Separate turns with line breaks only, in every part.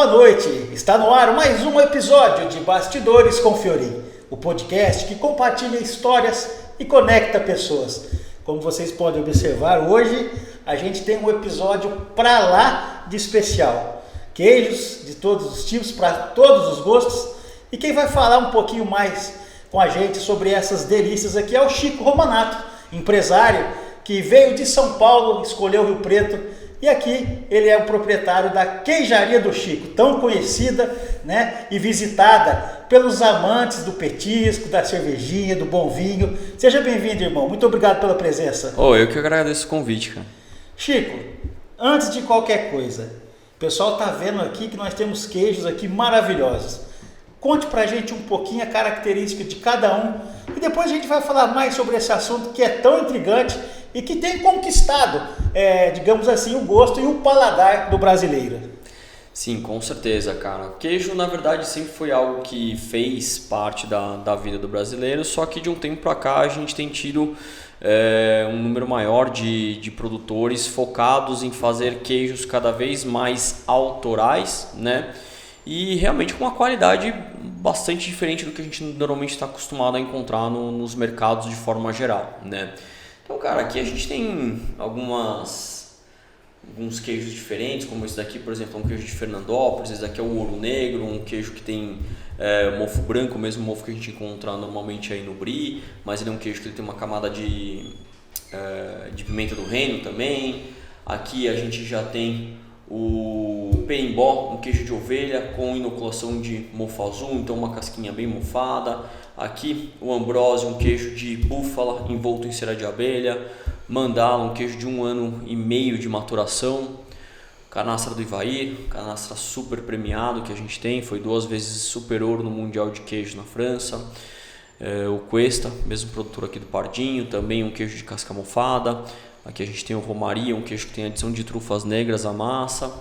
boa noite. Está no ar mais um episódio de Bastidores com Fiorin, o podcast que compartilha histórias e conecta pessoas. Como vocês podem observar, hoje a gente tem um episódio pra lá de especial. Queijos de todos os tipos, para todos os gostos. E quem vai falar um pouquinho mais com a gente sobre essas delícias aqui é o Chico Romanato, empresário que veio de São Paulo, escolheu Rio Preto. E aqui ele é o proprietário da Queijaria do Chico, tão conhecida, né, e visitada pelos amantes do petisco, da cervejinha, do bom vinho. Seja bem-vindo, irmão. Muito obrigado pela presença.
Eu que agradeço o convite, cara.
Chico, antes de qualquer coisa, o pessoal está vendo aqui que nós temos queijos aqui maravilhosos. Conte pra gente um pouquinho a característica de cada um e depois a gente vai falar mais sobre esse assunto que é tão intrigante e que tem conquistado, digamos assim, o gosto e o paladar do brasileiro.
Sim, com certeza, cara. O queijo, na verdade, sempre foi algo que fez parte da vida do brasileiro, só que de um tempo pra cá a gente tem tido um número maior de produtores focados em fazer queijos cada vez mais autorais, né? E realmente com uma qualidade bastante diferente do que a gente normalmente está acostumado a encontrar nos mercados de forma geral, né? Então, cara, aqui a gente tem alguns queijos diferentes, como esse daqui, por exemplo, é um queijo de Fernandópolis. Esse daqui é o Ouro Negro, um queijo que tem mofo branco, o mesmo mofo que a gente encontra normalmente aí no Brie, mas ele é um queijo que ele tem uma camada de pimenta do reino também. Aqui a gente já tem o Perimbó, um queijo de ovelha com inoculação de mofo azul, então uma casquinha bem mofada. Aqui o Ambrósio, um queijo de búfala envolto em cera de abelha. Mandala, um queijo de 1 ano e meio de maturação. Canastra do Ivair, canastra super premiado que a gente tem, foi 2 vezes super ouro no Mundial de Queijo na França. O Cuesta, mesmo produtor aqui do Pardinho, também um queijo de casca mofada. Aqui a gente tem o Romaria, um queijo que tem adição de trufas negras à massa.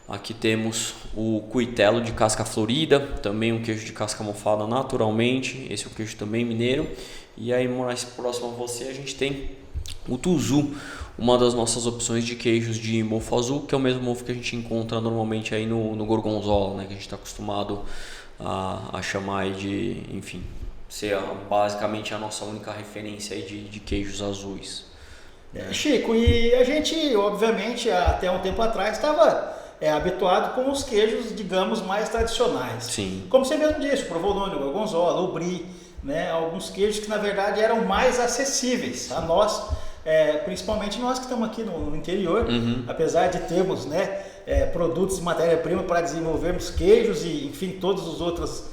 Aqui temos o Cuitelo de casca florida, também um queijo de casca mofada naturalmente. Esse é um queijo também mineiro. E aí mais próximo a você a gente tem o Tuzu, uma das nossas opções de queijos de mofo azul, que é o mesmo mofo que a gente encontra normalmente aí no Gorgonzola, né? Que a gente está acostumado a chamar aí de, enfim, ser basicamente a nossa única referência aí de queijos azuis.
Chico, e a gente, obviamente, até um tempo atrás estava habituado com os queijos, digamos, mais tradicionais.
Sim.
Como você mesmo disse, o provolone, o gorgonzola, o brie, né? Alguns queijos que na verdade eram mais acessíveis a nós, principalmente nós que estamos aqui no interior, apesar de termos, né, produtos de matéria-prima para desenvolvermos queijos e, enfim, todos os outros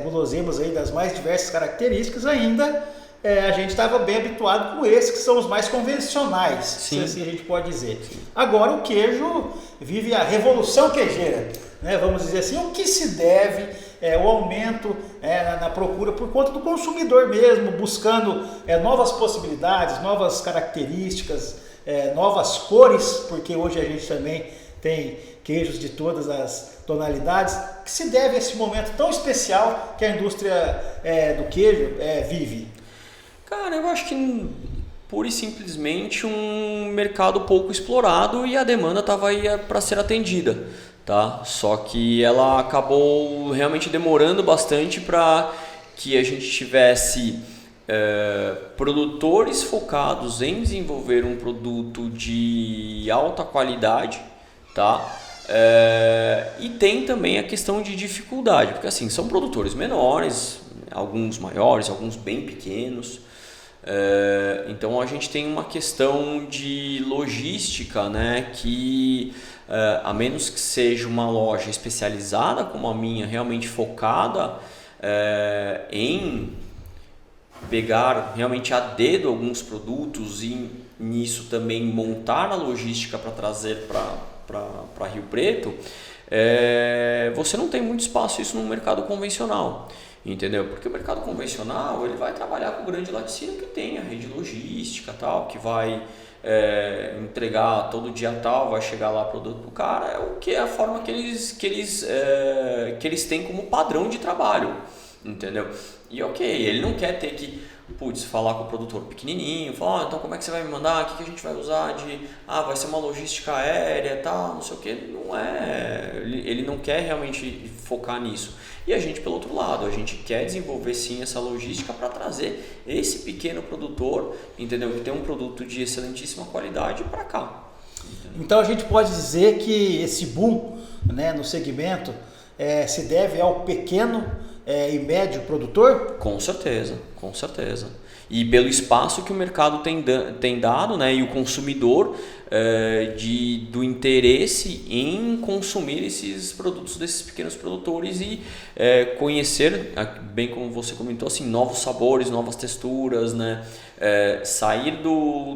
guloseimas aí das mais diversas características, ainda a gente estava bem habituado com esses que são os mais convencionais, se assim a gente pode dizer. Sim. Agora o queijo vive a revolução queijeira, né? Vamos dizer assim, o que se deve o aumento na procura por conta do consumidor mesmo, buscando novas possibilidades, novas características, novas cores, porque hoje a gente também tem queijos de todas as tonalidades, que se deve a esse momento tão especial que a indústria do queijo vive.
Cara, eu acho que pura e simplesmente um mercado pouco explorado e a demanda estava aí para ser atendida, tá? Só que ela acabou realmente demorando bastante para que a gente tivesse produtores focados em desenvolver um produto de alta qualidade, tá? E tem também a questão de dificuldade, porque assim, são produtores menores, alguns maiores, alguns bem pequenos. Então a gente tem uma questão de logística, né, que a menos que seja uma loja especializada como a minha, realmente focada em pegar realmente a dedo alguns produtos e nisso também montar a logística para trazer para Rio Preto, você não tem muito espaço isso no mercado convencional. Entendeu? Porque o mercado convencional ele vai trabalhar com o grande laticínio que tem a rede logística tal, que vai entregar todo dia tal, vai chegar lá o produto pro cara, o que é a forma que eles têm como padrão de trabalho, entendeu? E ok, ele não quer ter que, falar com o produtor pequenininho, falar, então como é que você vai me mandar, o que a gente vai usar vai ser uma logística aérea, tal, não sei o que, não é, ele não quer realmente focar nisso. E a gente, pelo outro lado, a gente quer desenvolver sim essa logística para trazer esse pequeno produtor, entendeu? Que tem um produto de excelentíssima qualidade para cá. Entendeu?
Então a gente pode dizer que esse boom, né, no segmento se deve ao pequeno e médio produtor?
Com certeza, com certeza. E pelo espaço que o mercado tem dado, né, e o consumidor do interesse em consumir esses produtos desses pequenos produtores e conhecer, bem como você comentou, assim, novos sabores, novas texturas, né, sair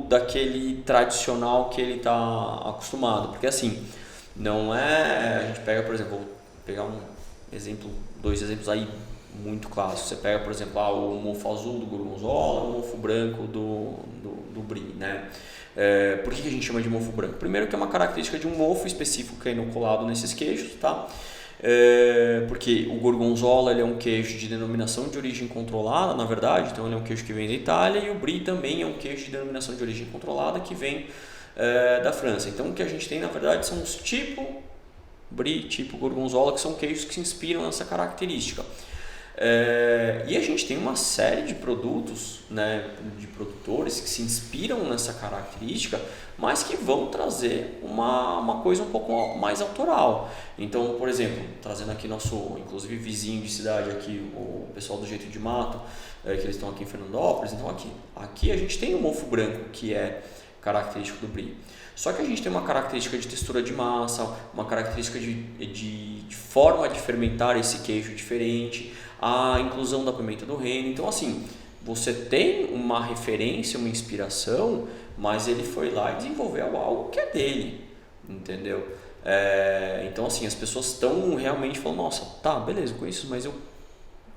daquele tradicional que ele está acostumado. Porque assim, não é... A gente pega, por exemplo, vou pegar dois exemplos aí muito clássicos. Você pega, por exemplo, o mofo azul do gorgonzola, o mofo branco do brie, né? Por que a gente chama de mofo branco? Primeiro que é uma característica de um mofo específico que é inoculado nesses queijos, tá? Porque o gorgonzola ele é um queijo de denominação de origem controlada, na verdade, então ele é um queijo que vem da Itália, e o brie também é um queijo de denominação de origem controlada que vem da França. Então o que a gente tem, na verdade, são os tipo brie, tipo gorgonzola, que são queijos que se inspiram nessa característica. E a gente tem uma série de produtos, né, de produtores que se inspiram nessa característica, mas que vão trazer uma coisa um pouco mais autoral. Então, por exemplo, trazendo aqui nosso, inclusive, vizinho de cidade aqui, o pessoal do Jeito de Mato, que eles estão aqui em Fernandópolis. Então aqui a gente tem o mofo branco, que é característico do brie. Só que a gente tem uma característica de textura de massa, uma característica de forma de fermentar esse queijo diferente, a inclusão da pimenta do reino. Então, assim, você tem uma referência, uma inspiração, mas ele foi lá e desenvolveu algo que é dele, entendeu? Então, assim, as pessoas estão realmente falando, nossa, tá, beleza, com isso, mas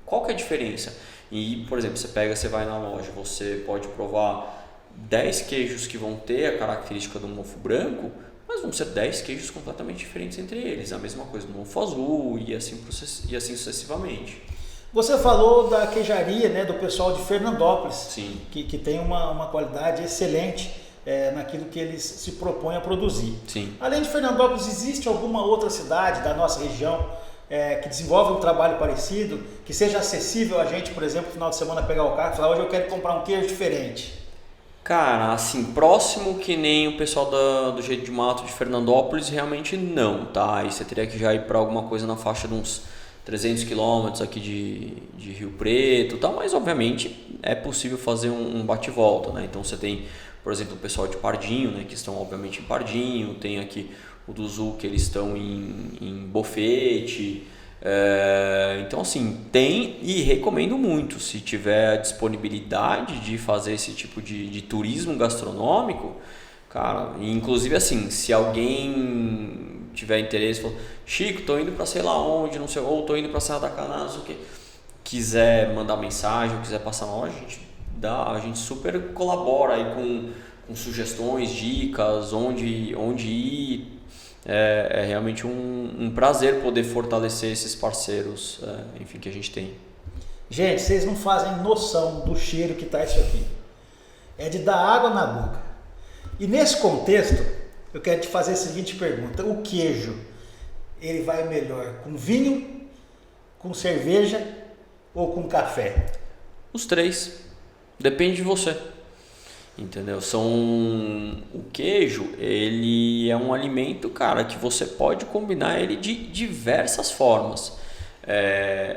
qual que é a diferença? E, por exemplo, você vai na loja, você pode provar 10 queijos que vão ter a característica do mofo branco, mas vão ser 10 queijos completamente diferentes entre eles. A mesma coisa do mofo azul e assim sucessivamente.
Você falou da queijaria, né, do pessoal de Fernandópolis.
Sim.
Que tem uma qualidade excelente naquilo que eles se propõem a produzir.
Sim.
Além de Fernandópolis, existe alguma outra cidade da nossa região que desenvolve um trabalho parecido, que seja acessível a gente, por exemplo, no final de semana pegar o carro e falar, hoje eu quero comprar um queijo diferente?
Cara, assim, próximo que nem o pessoal do Jeito de Mato de Fernandópolis, realmente não, tá? Aí você teria que já ir para alguma coisa na faixa de uns 300 quilômetros aqui de Rio Preto, tá? Mas obviamente é possível fazer um bate-volta, né? Então você tem, por exemplo, o pessoal de Pardinho, né? Que estão obviamente em Pardinho, tem aqui o do Zul, que eles estão em Bofete. Então assim, tem, e recomendo muito, se tiver a disponibilidade de fazer esse tipo de turismo gastronômico, cara. Inclusive assim, se alguém tiver interesse, falou, Chico, tô indo para sei lá onde, não sei, ou tô indo para Serra da Canastra, não sei o que, quiser mandar mensagem, ou quiser passar na loja, a gente super colabora aí com sugestões, dicas, onde ir. É realmente um prazer poder fortalecer esses parceiros, enfim, que a gente tem.
Gente, vocês não fazem noção do cheiro que tá isso aqui. É de dar água na boca. E nesse contexto, eu quero te fazer a seguinte pergunta. O queijo, ele vai melhor com vinho, com cerveja ou com café?
Os três. Depende de você. Entendeu? O queijo, ele é um alimento, cara, que você pode combinar ele de diversas formas.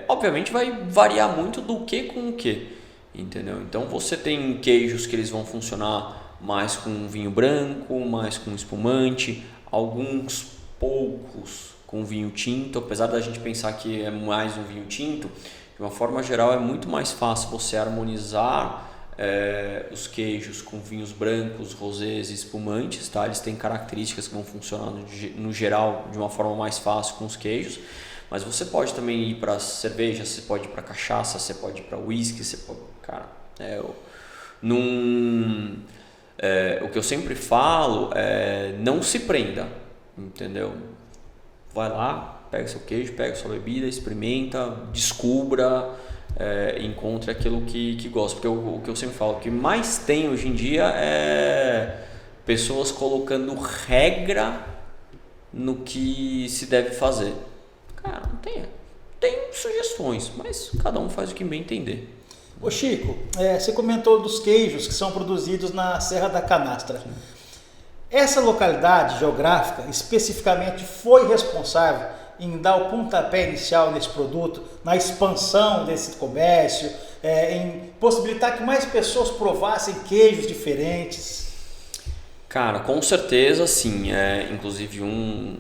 Obviamente vai variar muito do que com o que, entendeu? Então você tem queijos que eles vão funcionar mais com vinho branco, mais com espumante, alguns poucos com vinho tinto, apesar da gente pensar que é mais um vinho tinto, de uma forma geral é muito mais fácil você harmonizar os queijos com vinhos brancos, rosés e espumantes, tá? Eles têm características que vão funcionar no geral de uma forma mais fácil com os queijos, mas você pode também ir para cerveja, você pode ir para cachaça, você pode ir para whisky, você pode, cara, o que eu sempre falo é não se prenda, entendeu? Vai lá, pega seu queijo, pega sua bebida, experimenta, descubra. encontre aquilo que gosta. Porque o que eu sempre falo, o que mais tem hoje em dia é pessoas colocando regra no que se deve fazer. Cara, não tem. Tem sugestões, mas cada um faz o que bem entender.
Ô Chico, você comentou dos queijos que são produzidos na Serra da Canastra. Sim. Essa localidade geográfica especificamente foi responsável em dar o pontapé inicial nesse produto, na expansão desse comércio, em possibilitar que mais pessoas provassem queijos diferentes?
Cara, com certeza sim. Inclusive um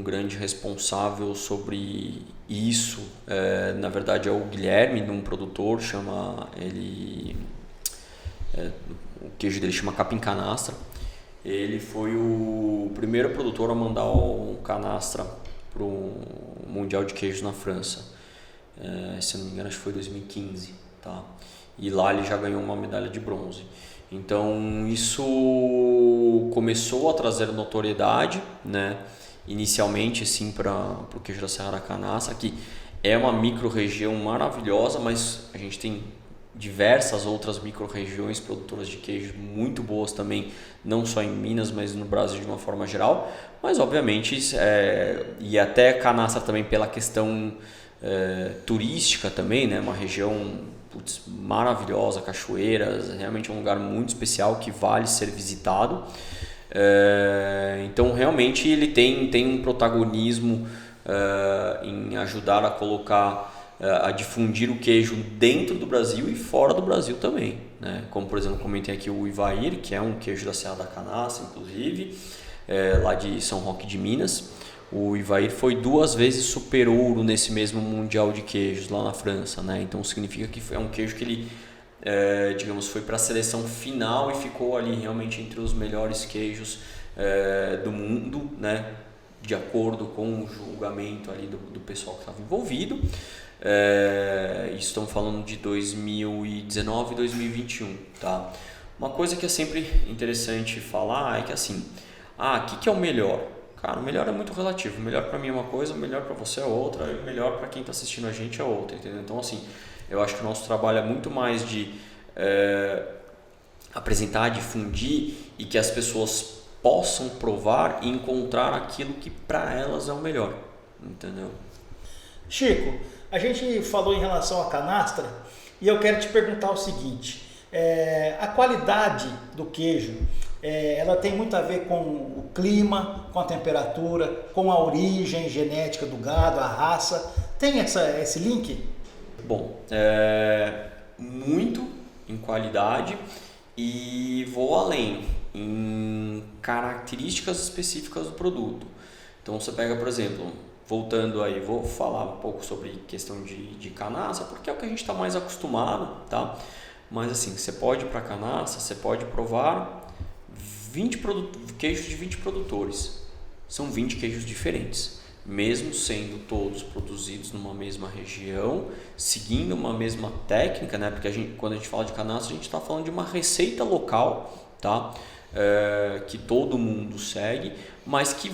grande responsável sobre isso, na verdade é o Guilherme, um produtor, o queijo dele chama Capim Canastra. Ele foi o primeiro produtor a mandar um canastra para o Mundial de Queijos na França. Se não me engano, acho que foi 2015. Tá? E lá ele já ganhou uma medalha de bronze. Então isso começou a trazer notoriedade, né? Inicialmente sim para o queijo da Serra da Canastra, que é uma micro-região maravilhosa, mas a gente tem diversas outras micro-regiões produtoras de queijo muito boas também, não só em Minas, mas no Brasil de uma forma geral. Mas obviamente, e até Canastra também pela questão turística também, né? Uma região maravilhosa, cachoeiras, realmente é um lugar muito especial que vale ser visitado. Então realmente ele tem um protagonismo em ajudar a colocar, a difundir o queijo dentro do Brasil e fora do Brasil também, né? Como por exemplo comentei aqui o Ivair, que é um queijo da Serra da Canastra, inclusive lá de São Roque de Minas. O Ivair foi 2 vezes super ouro nesse mesmo Mundial de Queijos lá na França, né? Então significa que é um queijo que ele foi para a seleção final e ficou ali realmente entre os melhores queijos do mundo, né? De acordo com o julgamento ali do pessoal que estava envolvido. Estamos falando de 2019 e 2021, tá? Uma coisa que é sempre interessante falar é que assim, o que é o melhor? Cara, o melhor é muito relativo. O melhor para mim é uma coisa, o melhor para você é outra, e o melhor para quem está assistindo a gente é outra, entendeu? Então assim, eu acho que o nosso trabalho é muito mais de apresentar, difundir e que as pessoas possam provar e encontrar aquilo que para elas é o melhor, entendeu?
Chico, a gente falou em relação à canastra e eu quero te perguntar o seguinte: a qualidade do queijo, ela tem muito a ver com o clima, com a temperatura, com a origem genética do gado, a raça. Tem esse link?
Bom, muito em qualidade e vou além em características específicas do produto. Então você pega, por exemplo, voltando aí, vou falar um pouco sobre questão de canastra, porque é o que a gente está mais acostumado, tá? Mas assim, você pode ir para canastra, você pode provar 20 queijos de 20 produtores. São 20 queijos diferentes, mesmo sendo todos produzidos numa mesma região, seguindo uma mesma técnica, né? Porque quando a gente fala de canastra, a gente está falando de uma receita local, tá? Que todo mundo segue, mas que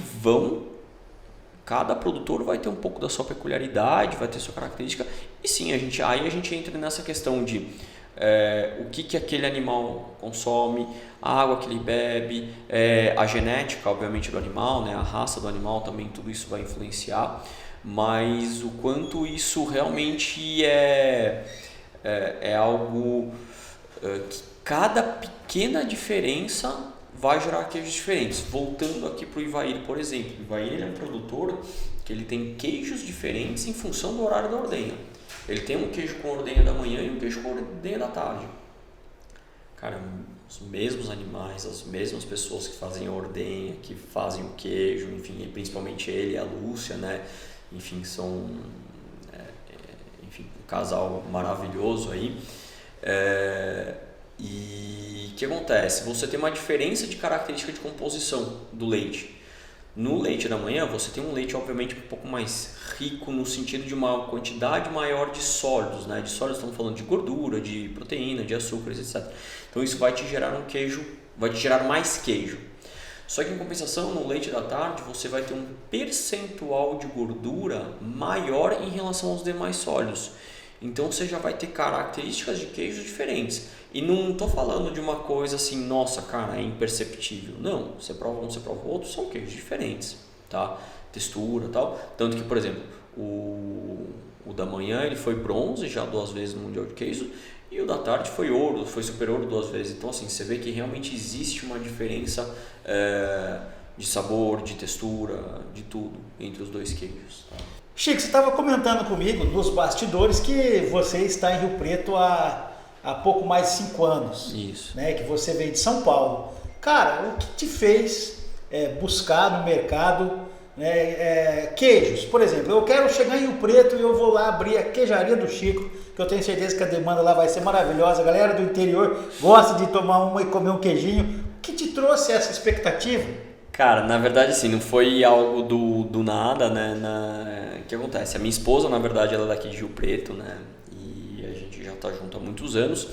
cada produtor vai ter um pouco da sua peculiaridade, vai ter sua característica, e sim, aí a gente entra nessa questão de o que aquele animal consome, a água que ele bebe, a genética, obviamente, do animal, né? A raça do animal também, tudo isso vai influenciar, mas o quanto isso realmente é algo que cada pequena diferença vai gerar queijos diferentes. Voltando aqui para o Ivair, por exemplo. O Ivair é um produtor que ele tem queijos diferentes em função do horário da ordenha. Ele tem um queijo com ordenha da manhã e um queijo com ordenha da tarde. Cara, os mesmos animais, as mesmas pessoas que fazem a ordenha, que fazem o queijo, enfim, principalmente ele e a Lúcia, né? Enfim, são um casal maravilhoso aí. E o que acontece? Você tem uma diferença de característica de composição do leite. No leite da manhã você tem um leite obviamente um pouco mais rico no sentido de uma quantidade maior de sólidos, né? De sólidos estamos falando de gordura, de proteína, de açúcares, etc. Então isso vai te gerar um queijo, vai te gerar mais queijo. Só que em compensação no leite da tarde você vai ter um percentual de gordura maior em relação aos demais sólidos. Então você já vai ter características de queijos diferentes. E não estou falando de uma coisa assim, nossa, cara, é imperceptível. Não, você prova um, você prova o outro, são queijos diferentes, tá? Textura e tal. Tanto que, por exemplo, o da manhã ele foi bronze já 2 vezes no Mundial de Queijo, e o da tarde foi ouro, foi super ouro 2 vezes. Então assim, você vê que realmente existe uma diferença de sabor, de textura, de tudo entre os 2 queijos. Tá?
Chico, você estava comentando comigo nos bastidores que você está em Rio Preto há pouco mais de 5 anos.
Isso.
Né, que você veio de São Paulo. Cara, o que te fez buscar no mercado queijos? Por exemplo, eu quero chegar em Rio Preto e eu vou lá abrir a queijaria do Chico, que eu tenho certeza que a demanda lá vai ser maravilhosa. A galera do interior gosta de tomar uma e comer um queijinho. O que te trouxe essa expectativa?
Cara, na verdade assim, não foi algo do nada, né? O que acontece? A minha esposa, na verdade, ela é daqui de Rio Preto, né? E a gente já tá junto há muitos anos.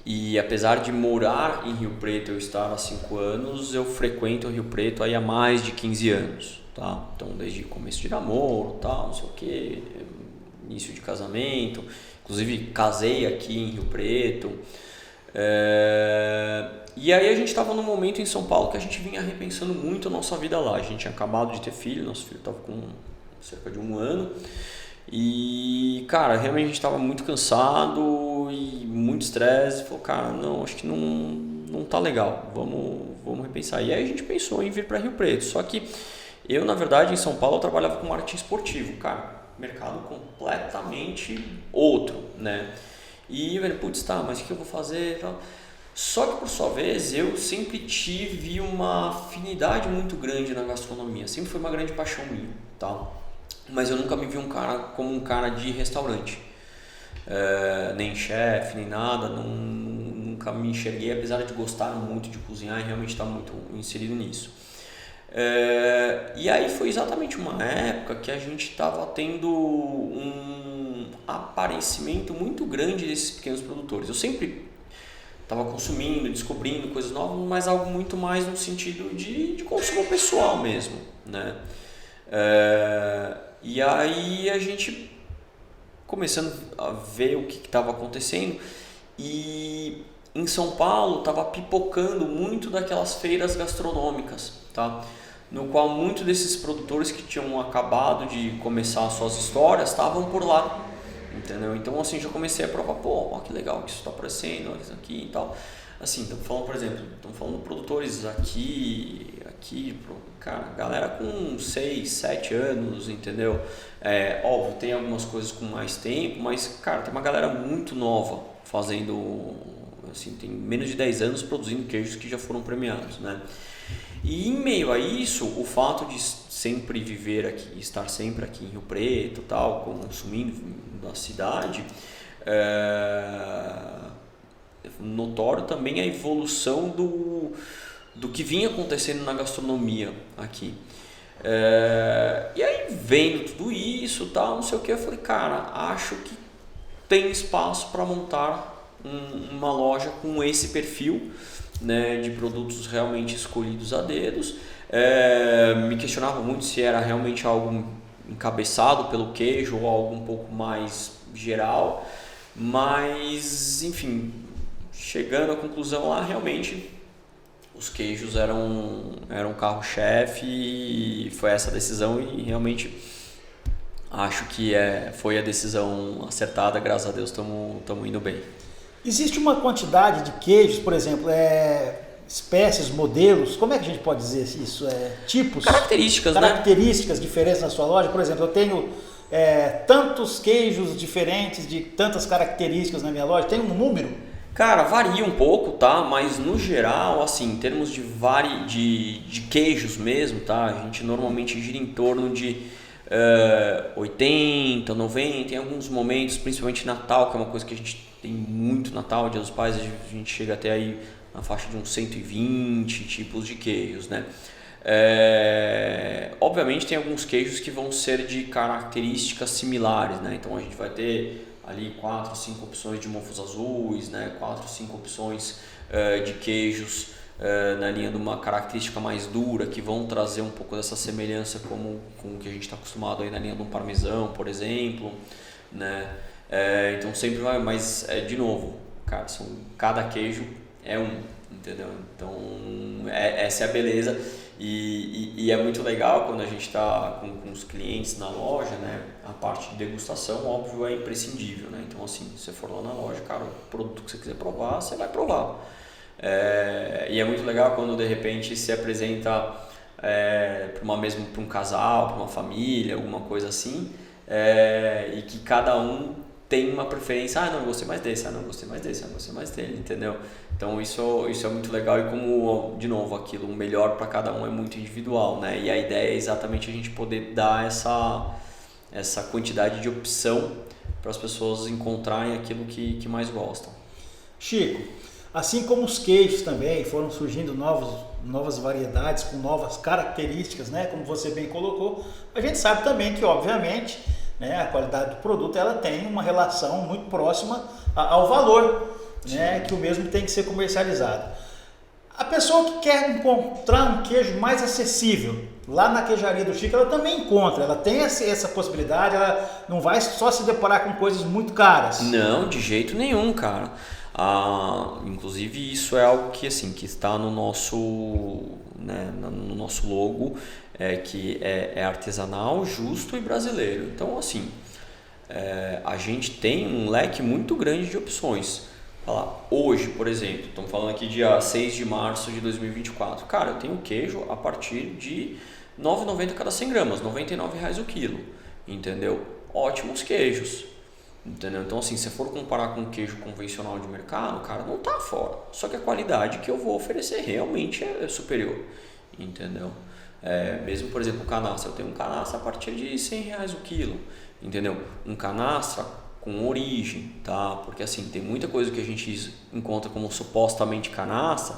E apesar de morar em Rio Preto, eu estar há 5 anos, eu frequento Rio Preto aí há mais de 15 anos, tá? Então, desde começo de namoro, tal, não sei o que, início de casamento. Inclusive, casei aqui em Rio Preto. E aí a gente estava num momento em São Paulo que a gente vinha repensando muito a nossa vida lá. A gente tinha acabado de ter filho, nosso filho estava com cerca de 1 ano. E, cara, realmente a gente estava muito cansado e muito estresse. Falou, cara, não, acho que não tá legal, vamos repensar. E aí a gente pensou em vir para Rio Preto. Só que eu, na verdade, em São Paulo eu trabalhava com marketing esportivo, cara, mercado completamente outro, né? E eu falei, putz, tá, mas o que eu vou fazer? Só que, por sua vez, eu sempre tive uma afinidade muito grande na gastronomia. Sempre foi uma grande paixão minha, tá? Mas eu nunca me vi como um cara de restaurante. Nem chefe, nem nada. Nunca me enxerguei, apesar de gostar muito de cozinhar e realmente estar muito inserido nisso. E aí foi exatamente uma época que a gente estava tendo um aparecimento muito grande desses pequenos produtores. Eu sempre estava consumindo, descobrindo coisas novas, mas algo muito mais no sentido de consumo pessoal mesmo, né? E aí a gente começando a ver o que estava acontecendo, e em São Paulo estava pipocando muito daquelas feiras gastronômicas, tá? No qual muitos desses produtores que tinham acabado de começar suas histórias estavam por lá, entendeu? Então assim, já comecei a provar, ó, que legal que isso está aparecendo, olha isso aqui e tal. Assim, estamos falando, por exemplo, de produtores aqui, cara, galera com 6, 7 anos, entendeu? Óbvio, tem algumas coisas com mais tempo, mas, cara, tem uma galera muito nova fazendo, assim, tem menos de 10 anos produzindo queijos que já foram premiados, né? E em meio a isso, o fato de sempre viver aqui, estar sempre aqui em Rio Preto, tal, consumindo da cidade, notório também a evolução do que vinha acontecendo na gastronomia aqui. E aí, vendo tudo isso, tal, não sei o que, eu falei, cara, acho que tem espaço para montar uma loja com esse perfil, né, de produtos realmente escolhidos a dedos. Me questionava muito se era realmente algo encabeçado pelo queijo ou algo um pouco mais geral, mas enfim, chegando à conclusão lá, realmente os queijos eram carro-chefe, e foi essa decisão, e realmente acho que foi a decisão acertada, graças a Deus estamos indo bem.
Existe uma quantidade de queijos, por exemplo, espécies, modelos, como é que a gente pode dizer isso? Tipos? Características diferentes na sua loja. Por exemplo, eu tenho tantos queijos diferentes, de tantas características na minha loja, tem um número?
Cara, varia um pouco, tá? Mas no geral, assim, em termos de queijos mesmo, tá? A gente normalmente gira em torno de 80, 90, em alguns momentos, principalmente Natal, que é uma coisa que a gente tem muito Natal, Dia dos Pais, a gente chega até aí na faixa de uns 120 tipos de queijos, né? Obviamente tem alguns queijos que vão ser de características similares, né? Então a gente vai ter ali 4, 5 opções de mofos azuis, né? 4, 5 opções de queijos na linha de uma característica mais dura, que vão trazer um pouco dessa semelhança com o que a gente está acostumado aí na linha de um parmesão, por exemplo, né? Então sempre vai, mas de novo, cara, cada queijo é um, entendeu? Então essa é a beleza e é muito legal quando a gente está com os clientes na loja, né? A parte de degustação, óbvio, é imprescindível, né? Então assim, se você for lá na loja, cara, o produto que você quiser provar, você vai provar. E é muito legal quando de repente se apresenta para um casal, para uma família, alguma coisa assim, e que cada um tem uma preferência, não, eu gostei mais desse, não, eu gostei mais desse, eu gostei mais dele, entendeu? Então isso é muito legal e como, de novo, aquilo, o melhor para cada um é muito individual, né? E a ideia é exatamente a gente poder dar essa quantidade de opção para as pessoas encontrarem aquilo que mais gostam.
Chico, assim como os queijos também foram surgindo novas variedades com novas características, né? Como você bem colocou, a gente sabe também que, obviamente, né, a qualidade do produto ela tem uma relação muito próxima ao valor, né, que o mesmo tem que ser comercializado. A pessoa que quer encontrar um queijo mais acessível, lá na queijaria do Chico, ela também encontra, ela tem essa possibilidade, ela não vai só se deparar com coisas muito caras.
Não, de jeito nenhum, cara. Inclusive isso é algo que, assim, que está no nosso, né, no nosso logo, que é artesanal, justo e brasileiro. Então, assim, a gente tem um leque muito grande de opções. Hoje, por exemplo, estamos falando aqui dia 6 de março de 2024. Cara, eu tenho queijo a partir de R$ 9,90 cada 100 gramas, R$ 99,00 o quilo, entendeu? Ótimos queijos, entendeu? Então, assim, se for comparar com um queijo convencional de mercado, cara, não tá fora. Só que a qualidade que eu vou oferecer realmente é superior, entendeu? Mesmo, por exemplo, canastra. Eu tenho um canastra a partir de R$ 100,00 o quilo, entendeu? Um canastra com origem, tá? Porque assim, tem muita coisa que a gente encontra como supostamente canastra,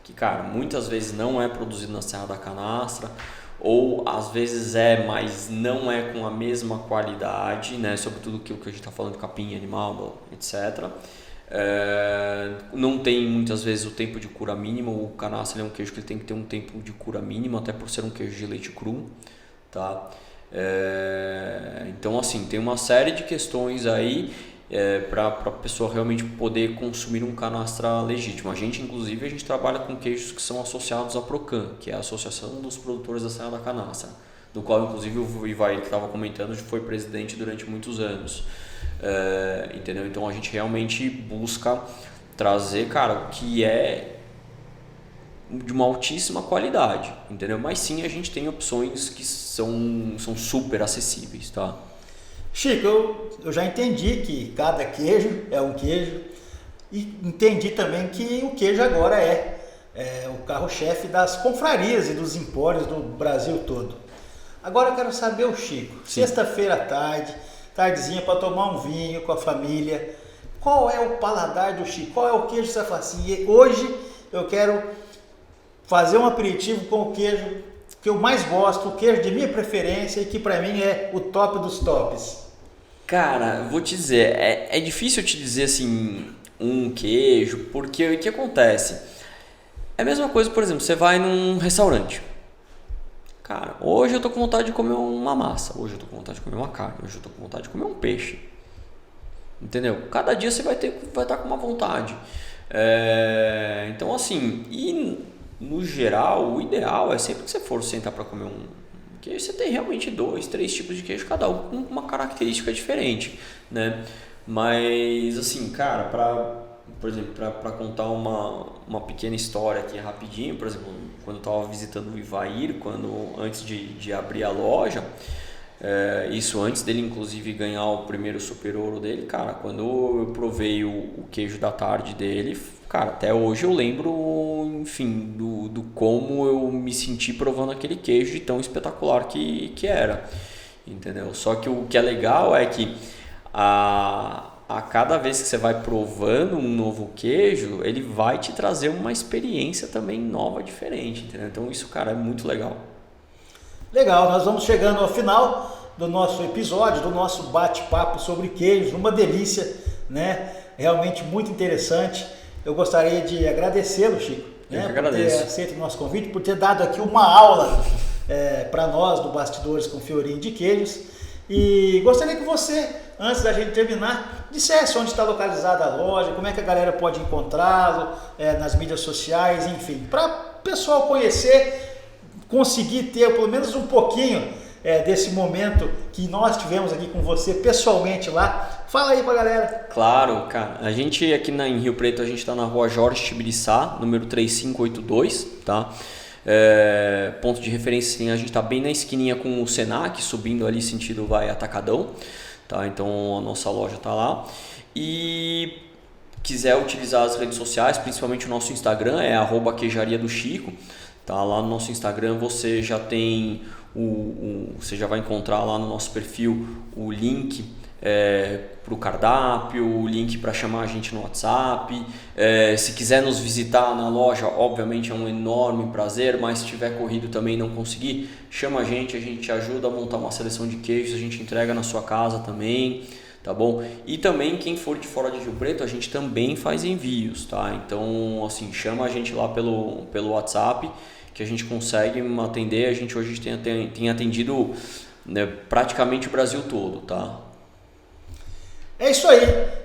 que, cara, muitas vezes não é produzido na Serra da Canastra, ou às vezes mas não é com a mesma qualidade, né? Sobretudo aquilo que a gente está falando de capim animal, etc. Não tem muitas vezes o tempo de cura mínimo. O canastra é um queijo que ele tem que ter um tempo de cura mínimo, até por ser um queijo de leite cru, tá? Então, assim, tem uma série de questões aí para a pessoa realmente poder consumir um canastra legítimo. A gente trabalha com queijos que são associados à Procan, que é a Associação dos Produtores da Serra da Canastra, do qual inclusive o Ivair, que estava comentando, foi presidente durante muitos anos, entendeu? Então a gente realmente busca trazer, cara, o que é de uma altíssima qualidade, entendeu? Mas sim, a gente tem opções que são super acessíveis, tá?
Chico, eu já entendi que cada queijo é um queijo e entendi também que o queijo agora é o carro-chefe das confrarias e dos empórios do Brasil todo. Agora eu quero saber o Chico, sexta-feira à tardezinha para tomar um vinho com a família, qual é o paladar do Chico? Qual é o queijo que você fala assim? Hoje eu quero fazer um aperitivo com o queijo que eu mais gosto, o queijo de minha preferência e que para mim é o top dos tops.
Cara, vou te dizer, é difícil te dizer assim um queijo, porque o que acontece? É a mesma coisa, por exemplo, você vai num restaurante. Cara, hoje eu tô com vontade de comer uma massa, hoje eu tô com vontade de comer uma carne, hoje eu tô com vontade de comer um peixe. Entendeu? Cada dia você vai estar com uma vontade. Então, assim, e no geral, o ideal é sempre que você for sentar para comer queijo, você tem realmente 2, 3 tipos de queijo, cada um com uma característica diferente, né? Mas, assim, cara, por exemplo, para contar uma pequena história aqui rapidinho, por exemplo, quando eu estava visitando o Ivair, antes de abrir a loja, isso antes dele inclusive ganhar o primeiro Super Ouro dele, cara, quando eu provei o queijo da tarde dele, cara, até hoje eu lembro, enfim, do como eu me senti provando aquele queijo de tão espetacular que era, entendeu? Só que o que é legal é que a cada vez que você vai provando um novo queijo, ele vai te trazer uma experiência também nova, diferente, entendeu? Então isso, cara, é muito legal.
Legal, nós vamos chegando ao final do nosso episódio, do nosso bate-papo sobre queijos, uma delícia, né? Realmente muito interessante. Eu gostaria de agradecê-lo, Chico, né, por ter aceito o nosso convite, por ter dado aqui uma aula para nós do Bastidores com Fiorinho de Queijos. E gostaria que você, antes da gente terminar, dissesse onde está localizada a loja, como é que a galera pode encontrá-lo nas mídias sociais, enfim, para o pessoal conhecer, conseguir ter pelo menos um pouquinho desse momento que nós tivemos aqui com você pessoalmente lá. Fala aí pra galera.
Claro, cara. A gente aqui em Rio Preto, a gente está na rua Jorge Tibiriçá, número 3582, tá? Ponto de referência, a gente está bem na esquininha com o Senac, subindo ali sentido vai Atacadão, tá? Então a nossa loja está lá. E quiser utilizar as redes sociais, principalmente o nosso Instagram, é @queijariadochico, tá? Lá no nosso Instagram você já tem você já vai encontrar lá no nosso perfil o link para o cardápio, o link para chamar a gente no WhatsApp. Se quiser nos visitar na loja, obviamente é um enorme prazer, mas se tiver corrido também e não conseguir, chama a gente ajuda a montar uma seleção de queijos, a gente entrega na sua casa também, tá bom? E também quem for de fora de Rio Preto, a gente também faz envios, tá? Então, assim, chama a gente lá pelo WhatsApp, que a gente consegue atender. A gente hoje tem atendido, né, praticamente o Brasil todo, tá?
É isso aí.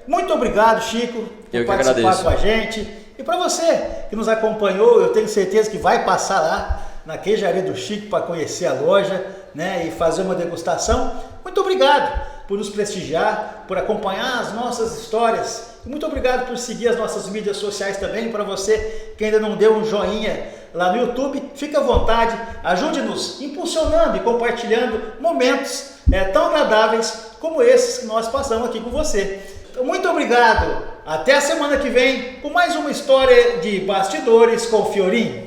Muito obrigado, Chico, por participar com a gente. E para você que nos acompanhou, eu tenho certeza que vai passar lá na Queijaria do Chico para conhecer a loja, né, e fazer uma degustação. Muito obrigado por nos prestigiar, por acompanhar as nossas histórias. E muito obrigado por seguir as nossas mídias sociais também. Para você que ainda não deu um joinha lá no YouTube, fique à vontade, ajude-nos impulsionando e compartilhando momentos tão agradáveis como esses que nós passamos aqui com você. Então, muito obrigado, até a semana que vem com mais uma história de bastidores com o Fiorim.